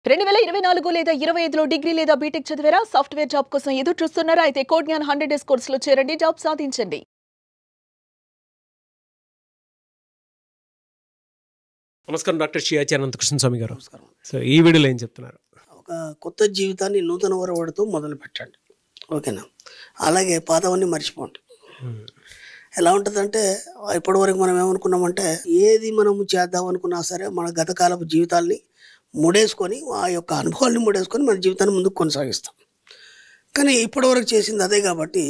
2024 లేదా 25లో డిగ్రీ లేదా బీటెక్ చదివారా? సాఫ్ట్‌వేర్ జాబ్ కోసం ఎదురు చూస్తున్నారా? అయితే కోడ్ జ్ఞాన్ 100 డేస్ కోర్సులో చేరండి, జాబ్ సాధించండి. నమస్కారం డాక్టర్ శ్రీ అనంతకృష్ణ స్వామి గారు. నమస్కారం. సో ఈ వీడియోలో ఏం చెప్తున్నారు? ఒక కొత్త జీవితాన్ని నూతన ఒరవడితో మొదలు పెట్టండి. ఓకేనా? అలాగే పాతవన్నీ మర్చిపోండి. ఎలా ఉంటుందంటే ఇప్పటివరకు మనం ఏమనుకున్నామంటే ఏది మనము చేద్దాం అనుకున్నా సరే మన గతకాలపు జీవితాల్ని ముడేసుకొని ఆ యొక్క అనుభవాల్ని ముడేసుకొని మన జీవితాన్ని ముందుకు కొనసాగిస్తాం. కానీ ఇప్పటివరకు చేసింది అదే కాబట్టి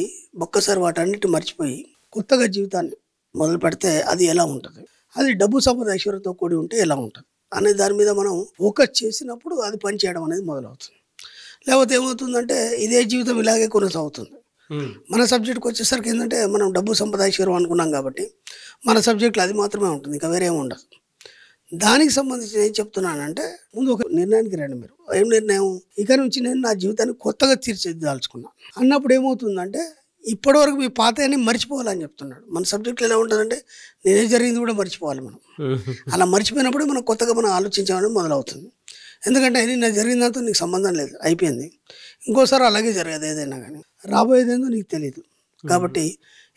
ఒక్కసారి వాటన్నిటి మర్చిపోయి కొత్తగా జీవితాన్ని మొదలు పెడితే అది ఎలా ఉంటుంది, అది డబ్బు సంపద ఐశ్వర్యంతో కూడి ఉంటే ఎలా ఉంటుంది అనే దాని మీద మనం ఫోకస్ చేసినప్పుడు అది పనిచేయడం అనేది మొదలవుతుంది. లేకపోతే ఏమవుతుందంటే ఇదే జీవితం ఇలాగే కొనసాగుతుంది. మన సబ్జెక్ట్కి వచ్చేసరికి ఏంటంటే మనం డబ్బు సంపద ఐశ్వర్యం అనుకున్నాం కాబట్టి మన సబ్జెక్టులో అది మాత్రమే ఉంటుంది, ఇంకా వేరే ఏమి ఉండదు. దానికి సంబంధించి ఏం చెప్తున్నానంటే ముందు ఒక నిర్ణయానికి రండి. మీరు ఏం నిర్ణయం? ఇక నుంచి నేను నా జీవితాన్ని కొత్తగా తీర్చిదిద్దాల్చుకున్నాను అన్నప్పుడు ఏమవుతుందంటే ఇప్పటివరకు మీ పాతని మర్చిపోవాలని చెప్తున్నాడు. మన సబ్జెక్టులో ఎలా ఉంటుందంటే నేనే జరిగింది కూడా మర్చిపోవాలి మనం. అలా మర్చిపోయినప్పుడు మనం కొత్తగా మనం ఆలోచించామని మొదలవుతుంది. ఎందుకంటే నిన్న జరిగిందంతా నీకు సంబంధం లేదు, అయిపోయింది. ఇంకోసారి అలాగే జరగదు ఏదైనా కానీ, రాబోయేదేందో నీకు తెలియదు. కాబట్టి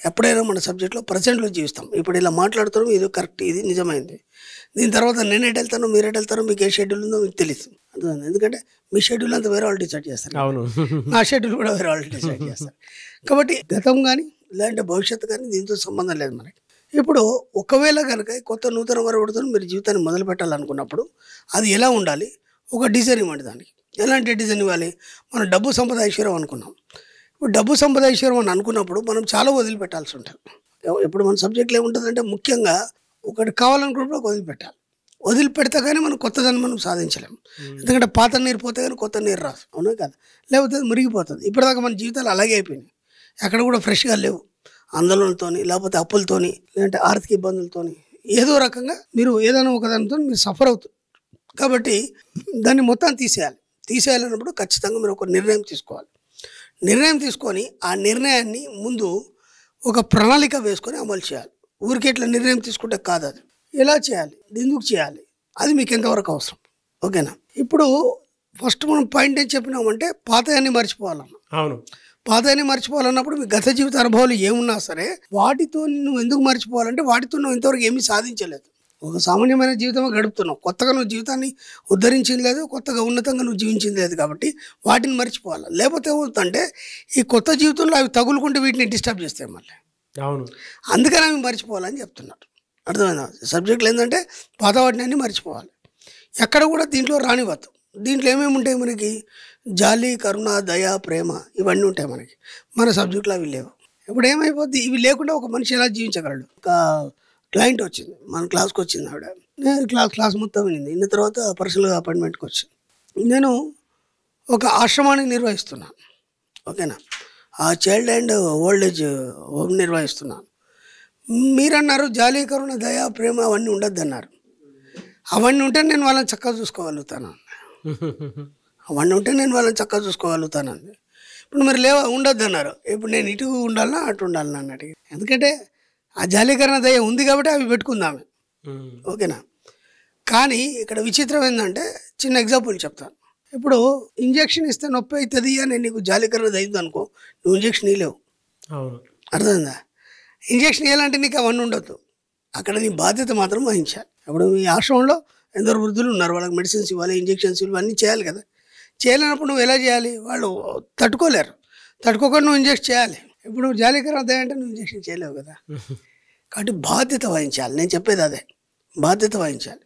ఎప్పుడైనా మన సబ్జెక్ట్లో ప్రజెంట్లో జీవిస్తాం. ఇప్పుడు ఇలా మాట్లాడుతున్నాం, ఇది కరెక్ట్, ఇది నిజమైంది. దీని తర్వాత నేను ఎటు వెళ్తానో మీరు ఎటు వెళ్తారో మీకు ఏ షెడ్యూల్ ఉందో మీకు తెలియదు. అర్థమైంది? ఎందుకంటే మీ షెడ్యూల్ అంతా వేరే వాళ్ళు డిసైడ్ చేస్తారు, అవును, నా షెడ్యూల్ కూడా వేరే వాళ్ళు డిసైడ్ చేస్తారు. కాబట్టి గతం కానీ లేదంటే భవిష్యత్తు కానీ దీంతో సంబంధం లేదు మనకి. ఇప్పుడు ఒకవేళ కనుక కొత్త నూతన వరవడితో మీరు జీవితాన్ని మొదలు పెట్టాలనుకున్నప్పుడు అది ఎలా ఉండాలి? ఒక డిజైన్ ఇవ్వండి. దానికి ఎలాంటి డిజైన్ ఇవ్వాలి? మనం డబ్బు సంపద ఐశ్వర్యం అనుకున్నాం. ఇప్పుడు డబ్బు సంపద ఐశ్వర్యం అని అనుకున్నప్పుడు మనం చాలా వదిలిపెట్టాల్సి ఉంటుంది. ఇప్పుడు మన సబ్జెక్ట్లో ఏముంటుందంటే ముఖ్యంగా ఒకటి కావాలనుకున్నప్పుడు వదిలిపెట్టాలి. వదిలిపెడితే కానీ మనం కొత్తదాన్ని మనం సాధించలేము. ఎందుకంటే పాత నీరు పోతే కానీ కొత్త నీరు రాదు, అవునా కదా? లేకపోతే మురిగిపోతుంది. ఇప్పటిదాకా మన జీవితాలు అలాగే అయిపోయినాయి, ఎక్కడ కూడా ఫ్రెష్గా లేవు. ఆందోళనతోని లేకపోతే అప్పులతోని లేదంటే ఆర్థిక ఇబ్బందులతోని ఏదో రకంగా మీరు ఏదైనా ఒకదానితో మీరు సఫర్ అవుతుంది. కాబట్టి దాన్ని మొత్తం తీసేయాలన్నప్పుడు ఖచ్చితంగా మీరు ఒక నిర్ణయం తీసుకోవాలి. నిర్ణయం తీసుకొని ఆ నిర్ణయాన్ని ముందు ఒక ప్రణాళిక వేసుకొని అమలు చేయాలి. ఊరికే ఇట్లా నిర్ణయం తీసుకుంటే కాదు, అది ఎలా చేయాలి, ఎందుకు చేయాలి, అది మీకు ఎంతవరకు అవసరం. ఓకేనా? ఇప్పుడు ఫస్ట్ మనం పాయింట్ ఏం చెప్పినామంటే పాతయాన్ని మర్చిపోవాలన్న. అవును, పాతయాన్ని మర్చిపోవాలన్నప్పుడు మీ గత జీవిత అనుభవాలు ఏమున్నా సరే వాటితో నువ్వు ఎందుకు మర్చిపోవాలంటే వాటితో నువ్వు ఇంతవరకు ఏమీ సాధించలేదు. ఒక సామాన్యమైన జీవితమే గడుపుతున్నావు. కొత్తగా నువ్వు జీవితాన్ని ఉద్ధరించింది లేదు, కొత్తగా ఉన్నతంగా నువ్వు జీవించింది లేదు. కాబట్టి వాటిని మర్చిపోవాలి. లేకపోతే ఏమవుతుందంటే ఈ కొత్త జీవితంలో అవి తగులుకుంటే వీటిని డిస్టర్బ్ చేస్తాయి మళ్ళీ. అవును, అందుకని అవి మర్చిపోవాలని చెప్తున్నారు. అర్థమైందా? సబ్జెక్టులు ఏంటంటే పాత వాటిని అన్నీ మర్చిపోవాలి. ఎక్కడ కూడా దీంట్లో రానివ్వద్దు. దీంట్లో ఏమేమి ఉంటాయి మనకి? జాలి, కరుణ, దయ, ప్రేమ, ఇవన్నీ ఉంటాయి మనకి. మన సబ్జెక్టులో అవి లేవు. ఇప్పుడు ఏమైపోద్ది? ఇవి లేకుండా ఒక మనిషి ఎలా జీవించగలడు? ఒక క్లయింట్ వచ్చింది, మన క్లాస్కి వచ్చింది ఆవిడ. నేను క్లాస్ మొత్తం వినింది. ఇన్న తర్వాత పర్సనల్గా అపాయింట్మెంట్కి వచ్చింది. నేను ఒక ఆశ్రమాన్ని నిర్వహిస్తున్నాను. ఓకేనా? ఆ child and old age home నిర్వహిస్తున్నాను. మీరన్నారు జాలి, కరుణ, దయ, ప్రేమ అవన్నీ ఉండద్దు అన్నారు. అవన్నీ ఉంటే నేను వాళ్ళని చక్కగా చూసుకోగలుగుతాను. అవన్నీ ఉంటే నేను వాళ్ళని చక్కగా చూసుకోగలుగుతాను అండి. ఇప్పుడు మీరు ఉండొద్దు అన్నారు. ఇప్పుడు నేను ఇటు ఉండాలన్నా అటు ఉండాలన్నా అన్నట్టు. ఎందుకంటే ఆ జాలీకరణ దయ ఉంది కాబట్టి అవి పెట్టుకుందామే. ఓకేనా? కానీ ఇక్కడ విచిత్రం ఏంటంటే చిన్న ఎగ్జాంపుల్ చెప్తాను. ఇప్పుడు ఇంజక్షన్ ఇస్తే నొప్పి అవుతుంది అని నీకు జాలీకరణ దయ్యింది అనుకో, నువ్వు ఇంజక్షన్ ఇవ్వలేవు. అర్థమైందా? ఇంజక్షన్ ఇవ్వాలంటే నీకు అవన్నీ ఉండొద్దు. అక్కడ నీ బాధ్యత మాత్రం వహించాలి. ఇప్పుడు మీ ఆశ్రమంలో ఎందరో వృద్ధులు ఉన్నారు, వాళ్ళకి మెడిసిన్స్ ఇవ్వాలి, ఇంజక్షన్స్ ఇవ్వాలి, అన్నీ చేయాలి కదా. చేయలేనప్పుడు నువ్వు ఎలా చేయాలి? వాళ్ళు తట్టుకోలేరు. తట్టుకోకుండా నువ్వు ఇంజక్షన్ చేయాలి. ఇప్పుడు నువ్వు జాలీకరణ దయ అంటే నువ్వు ఇంజక్షన్ చేయలేవు కదా. కాబట్టి బాధ్యత వహించాలి. నేను చెప్పేది అదే, బాధ్యత వహించాలి.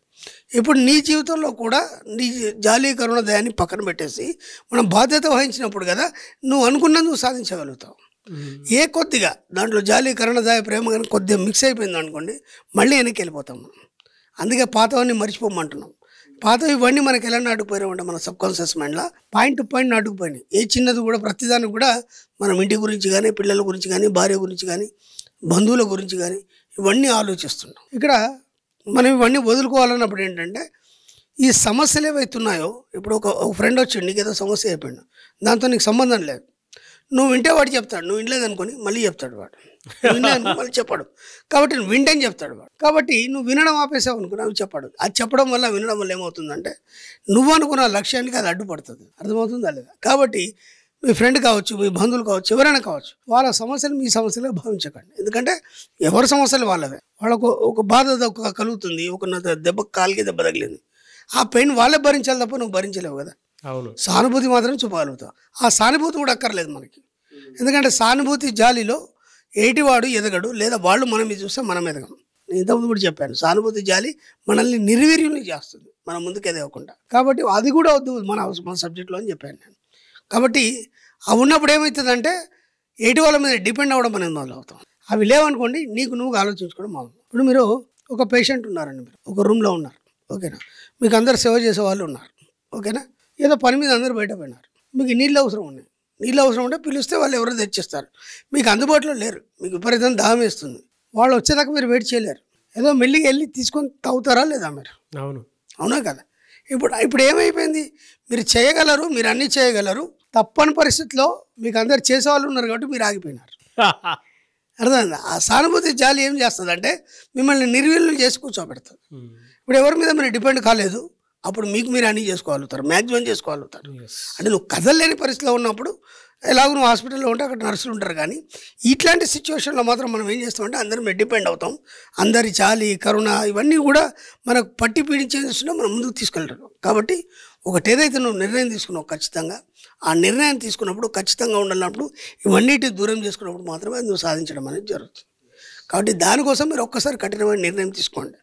ఇప్పుడు నీ జీవితంలో కూడా నీ జాలి, కరుణ, దయాన్ని పక్కన పెట్టేసి మనం బాధ్యత వహించినప్పుడు కదా నువ్వు అనుకున్నది నువ్వు సాధించగలుగుతావు. ఏ కొద్దిగా దాంట్లో జాలి, కరుణ, దయ, ప్రేమ కానీ కొద్దిగా మిక్స్ అయిపోయింది అనుకోండి, మళ్ళీ వెనక్కి వెళ్ళిపోతాం మనం. అందుకే పాతవన్నీ మర్చిపోమంటున్నాం. పాతవి ఇవన్నీ మనకి ఎలా నాటుకుపోయామంటే మన సబ్కాన్షియస్ మైండ్లో పాయింట్ టు పాయింట్ నాటుకుపోయినాయి. ఏ చిన్నది కూడా ప్రతిదానికి కూడా మనం ఇంటి గురించి కానీ, పిల్లల గురించి కానీ, భార్య గురించి కానీ, బంధువుల గురించి కానీ ఇవన్నీ ఆలోచిస్తున్నాం. ఇక్కడ మనం ఇవన్నీ వదులుకోవాలన్నప్పుడు ఏంటంటే ఈ సమస్యలు ఏవైతున్నాయో, ఇప్పుడు ఒక ఫ్రెండ్ వచ్చాడు, నీకు ఏదో సమస్య అయిపోయాడు, దాంతో నీకు సంబంధం లేదు, నువ్వు వింటే వాడు చెప్తాడు, నువ్వు వినలేదు అనుకొని మళ్ళీ చెప్తాడు వాడు. విన్నాను మళ్ళీ చెప్పాడు. కాబట్టి నువ్వు వింటని చెప్తాడు వాడు. కాబట్టి నువ్వు వినడం ఆపేసావు అనుకున్నావు చెప్పాడు. అది చెప్పడం వల్ల వినడం వల్ల ఏమవుతుందంటే నువ్వు అనుకున్న లక్ష్యానికి అది అడ్డుపడుతుంది. అర్థమవుతుందా లేదా? కాబట్టి మీ ఫ్రెండ్ కావచ్చు, మీ బంధువులు కావచ్చు, ఎవరైనా కావచ్చు, వాళ్ళ సమస్యలు మీ సమస్యలుగా భావించకండి. ఎందుకంటే ఎవరి సమస్యలు వాళ్ళవే. వాళ్ళకు ఒక బాధ కలుగుతుంది, ఒక దెబ్బ కాలికి దెబ్బ తగిలింది, ఆ పెయిన్ వాళ్ళే భరించాలి తప్ప నువ్వు భరించలేవు కదా. అవును, సానుభూతి మాత్రం చూపగలుగుతావు. ఆ సానుభూతి కూడా అక్కర్లేదు మనకి. ఎందుకంటే సానుభూతి జాలిలో ఏటివాడు ఎదగడు, లేదా వాళ్ళు మనం మీద చూస్తే మనం ఎదగం. నేను ఇంతకుముందు కూడా చెప్పాను, సానుభూతి జాలి మనల్ని నిర్వీర్యుల్ని చేస్తుంది, మనం ముందుకు ఎదగకుండా. కాబట్టి అది కూడా వద్దు మన సబ్జెక్ట్లో అని చెప్పాను నేను. కాబట్టి అవి ఉన్నప్పుడు ఏమవుతుందంటే ఎటు వాళ్ళ మీద డిపెండ్ అవ్వడం అనేది మొదలవుతాం. అవి లేవనుకోండి, నీకు నువ్వు ఆలోచించుకోవడం మామూలు. ఇప్పుడు మీరు ఒక పేషెంట్ ఉన్నారండి, మీరు ఒక రూమ్లో ఉన్నారు, ఓకేనా, మీకు అందరు సేవ చేసే వాళ్ళు ఉన్నారు, ఓకేనా, ఏదో పని మీద అందరూ బయట పోయినారు, మీకు నీళ్ళు అవసరం ఉన్నాయి. నీళ్ళు అవసరం ఉంటే పిలిస్తే వాళ్ళు ఎవరో తెచ్చిస్తారు, మీకు అందుబాటులో లేరు, మీకు విపరీతం దాహం వేస్తుంది, వాళ్ళు వచ్చేదాకా మీరు వెయిట్ చేయలేరు, ఏదో మెల్లిగా వెళ్ళి తీసుకొని తాగుతారా లేదా మీరు? అవునా కదా? ఇప్పుడు ఏమైపోయింది, మీరు చేయగలరు, మీరు అన్నీ చేయగలరు, తప్పని పరిస్థితిలో మీకు అందరు చేసేవాళ్ళు ఉన్నారు కాబట్టి మీరు ఆగిపోయినారు. అర్థమైందా? ఆ సానుభూతి జాలి ఏం చేస్తుంది అంటే మిమ్మల్ని నిర్వీర్యం చేసి కూర్చోబెడుతుంది. ఇప్పుడు ఎవరి మీద మీరు డిపెండ్ కాలేదు, అప్పుడు మీకు మీరు అన్నీ చేసుకోగలుగుతారు, మ్యాక్సిమం చేసుకోగలుగుతారు. అంటే నువ్వు కదలలేని పరిస్థితిలో ఉన్నప్పుడు ఎలాగో నువ్వు హాస్పిటల్లో ఉంటే అక్కడ నర్సులు ఉంటారు. కానీ ఇట్లాంటి సిచ్యువేషన్లో మాత్రం మనం ఏం చేస్తామంటే అందరి మీద డిపెండ్ అవుతాం. అందరి జాలి, కరుణ ఇవన్నీ కూడా మనకు పట్టి పీడించేస్తున్నా మనం ముందుకు తీసుకెళ్తాం. కాబట్టి ఒకటేదైతే నువ్వు నిర్ణయం తీసుకున్నావు ఖచ్చితంగా, ఆ నిర్ణయం తీసుకున్నప్పుడు ఖచ్చితంగా ఉండాలన్నప్పుడు ఇవన్నిటి దూరం చేసుకున్నప్పుడు మాత్రమే అది నువ్వు సాధించడం అనేది జరుగుతుంది. కాబట్టి దానికోసం మీరు ఒక్కసారి కఠినమైన నిర్ణయం తీసుకోండి.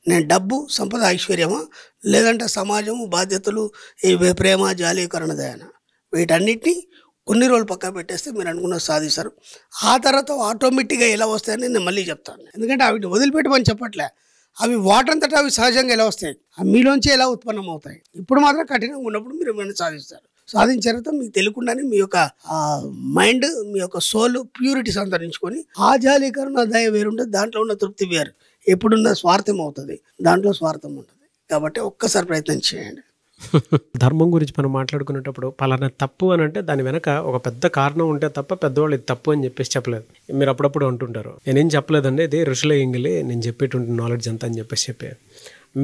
నేను డబ్బు, సంపద, ఐశ్వర్యమా, లేదంటే సమాజము, బాధ్యతలు, ఈ ప్రేమ, జాలి, కరుణ, దయన, వీటన్నిటినీ కొన్ని రోజులు పక్క పెట్టేస్తే మీరు అనుకున్నది సాధిస్తారు. ఆ తర్వాత ఆటోమేటిక్గా ఎలా వస్తాయని నేను మళ్ళీ చెప్తాను. ఎందుకంటే అవి వదిలిపెట్టమని చెప్పట్లే, అవి వాటంతటా అవి సహజంగా ఎలా వస్తాయి, మీలోంచి ఎలా ఉత్పన్నం అవుతాయి. ఇప్పుడు మాత్రం కఠినంగా ఉన్నప్పుడు మీరు ఏమైనా సాధిస్తారు. సాధించిన తర్వాత మీకు తెలియకుండానే మీ యొక్క మైండ్, మీ యొక్క సోల్ ప్యూరిటీ సంతరించుకొని ఆ జాలి, కరుణ, దయ వేరుంటుంది, దాంట్లో ఉన్న తృప్తి వేరు. ఎప్పుడున్న స్వార్థం అవుతుంది, దాంట్లో స్వార్థం ఉంటుంది. కాబట్టి ఒక్కసారి ప్రయత్నం చేయండి. ధర్మం గురించి మనం మాట్లాడుకునేటప్పుడు పలానా తప్పు అని అంటే దాని వెనక ఒక పెద్ద కారణం ఉంటే తప్ప పెద్దవాళ్ళు ఇది తప్పు అని చెప్పేసి చెప్పలేదు. మీరు అప్పుడప్పుడు అంటుంటారు, నేనేం చెప్పలేదండి, ఇది ఋషుల ఎంగిలి, నేను చెప్పేటువంటి నాలెడ్జ్ అంతా అని చెప్పారు.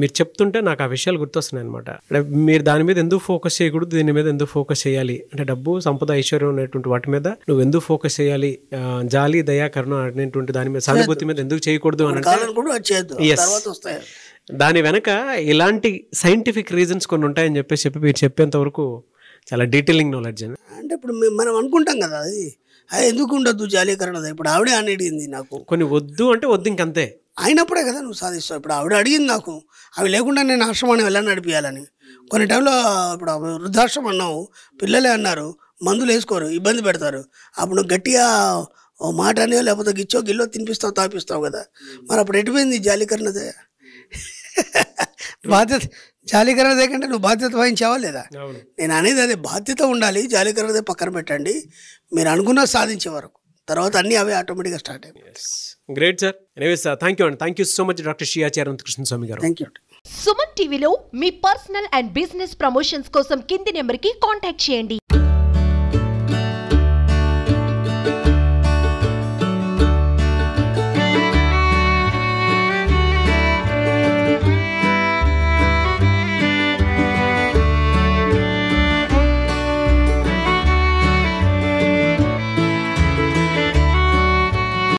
మీరు చెప్తుంటే నాకు ఆ విషయాలు గుర్తొస్తున్నాయి అనమాట. అంటే మీరు దాని మీద ఎందుకు ఫోకస్ చేయకూడదు, దీని మీద ఎందుకు ఫోకస్ చేయాలి అంటే డబ్బు, సంపద, ఐశ్వర్యం అనేటువంటి వాటి మీద నువ్వు ఎందుకు ఫోకస్ చేయాలి, జాలి, దయా, కరుణ అనేటువంటి దాని మీద, సానుభూతి మీద ఎందుకు చేయకూడదు అని అంటే దాని వెనక ఇలాంటి సైంటిఫిక్ రీజన్స్ కొన్ని ఉంటాయని చెప్పి మీరు చెప్పేంత వరకు చాలా డీటెయిలింగ్ నాలెడ్జ్. అంటే ఇప్పుడు మనం అనుకుంటాం కదా, అది ఎందుకు ఉండొద్దు జాలి, కరుణ. ఇప్పుడు ఆవిడే అని అడిగింది నాకు, కొన్ని వద్దు అంటే వద్దు, ఇంకంతే. అయినప్పుడే కదా నువ్వు సాధిస్తావు. ఇప్పుడు ఆవిడ అడిగింది నాకు, అవి లేకుండా నేను ఆశ్రమాన్ని వెళ్ళని నడిపించాలని. కొన్ని టైంలో ఇప్పుడు వృద్ధాశ్రమం అన్నావు, పిల్లలే అన్నారు, మందులు వేసుకోరు, ఇబ్బంది పెడతారు, అప్పుడు నువ్వు గట్టిగా ఓ మాట అనేవో లేకపోతే గిచ్చో గిల్లో తినిపిస్తావు, తాపిస్తావు కదా. మరి అప్పుడు ఎటుపోయింది జాలికరణదే? బాధ్యత జాలికరణదే కంటే నువ్వు బాధ్యత వహించావా లేదా? నేను అనేది అదే, బాధ్యత ఉండాలి, జాలికరణదే పక్కన పెట్టండి, మీరు అనుకున్నది సాధించే వరకు. తర్వాత అన్నీ అవే ఆటోమేటిక్గా స్టార్ట్ అయిపోయి. Great sir. Anyways thank you అండి, thank you so much doctor Shri Acharya Anantakrishna Swami garu. Thank you. Suman టీవీలో మీ పర్సనల్ అండ్ బిజినెస్ ప్రమోషన్స్ కోసం కింది నెంబర్కి కాంటాక్ట్ చేయండి.